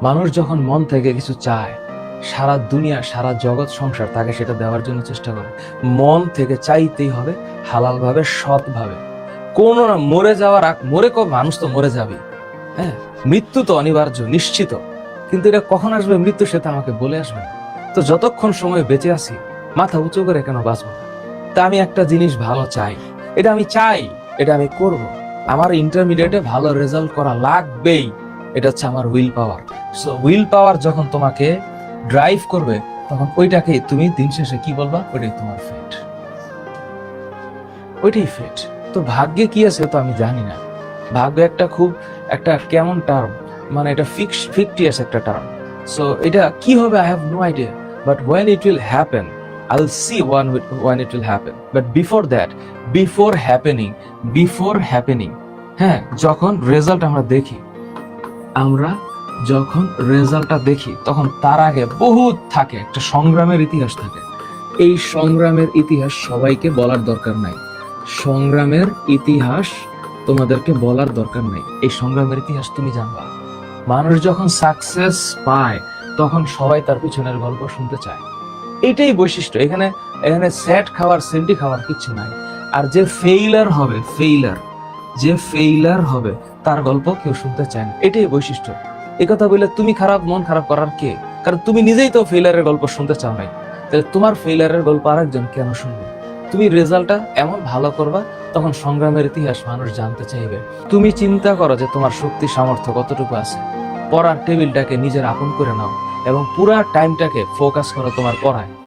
মানুষ যখন মন থেকে কিছু চায়, সারা দুনিয়া সারা জগৎ সংসার তাকে সেটা দেওয়ার জন্য চেষ্টা করে। মন থেকে চাইতেই হবে, হালাল ভাবে, সৎ ভাবে। কোন না মরে যাওয়ার মরে মানুষ তো মরে যাবে, হ্যাঁ, মৃত্যু তো অনিবার্য, নিশ্চিত। কিন্তু এটা কখন আসবে মৃত্যু, সেটা আমাকে বলে আসবে না। তো যতক্ষণ সময় বেঁচে আছি, মাথা উঁচু করে কেন বাঁচবো না? তা আমি একটা জিনিস ভালো চাই, এটা আমি চাই, এটা আমি করব। আমার ইন্টারমিডিয়েটে ভালো রেজাল্ট করা লাগবেই, এটা হচ্ছে আমার উইল পাওয়ার। সো উইল পাওয়ার যখন তোমাকে ড্রাইভ করবে, তখন ওইটাকে তুমি দিন শেষে কি বলবা? ওইটাই তোমার ফেট, ওইটাই ফেট। তো ভাগ্যে কি আছে তো আমি জানি না। ভাগ্য একটা কেমন টার্ম, মানে এটা ফিকটিয়াস একটা টার্ম। সো এটা কি হবে I have no idea, but when it will happen I'll see when it will happen. But before happening, হ্যাঁ, যখন রেজাল্টটা দেখি তখন তার আগে বহুত থাকে, একটা সংগ্রামের ইতিহাস থাকে। এই সংগ্রামের ইতিহাস সবাইকে বলার দরকার নাই। সংগ্রামের ইতিহাস তোমাদেরকে বলার দরকার নাই, এই সংগ্রামের ইতিহাস তুমি জানবা। মানুষ যখন সাকসেস পায়, তখন সবাই তার পিছনের গল্প শুনতে চায়। এটাই বৈশিষ্ট্য। এখানে স্যাড খাওয়ার, সেন্টি খাওয়ার কিছু নাই। আর যে ফেইলার হবে তার গল্প কেউ শুনতে চায় না, এটাই বৈশিষ্ট্য। এই কথা বলে তুমি মন খারাপ করার কে? কারণ তুমি নিজেই তো ফেইলারের গল্প শুনতে চাও নাই, তাহলে তোমার ফেইলারের গল্প আরেকজন কেন শুনবে? তুমি রেজাল্টটা এমন ভালো করবা, তখন সংগ্রামের ইতিহাস মানুষ জানতে চাইবে। তুমি চিন্তা করো যে তোমার শক্তি সামর্থ্য কতটুকু আছে। পড়ার টেবিলটাকে নিজের আপন করে নাও এবং পুরা টাইমটাকে ফোকাস করো তোমার পড়ায়।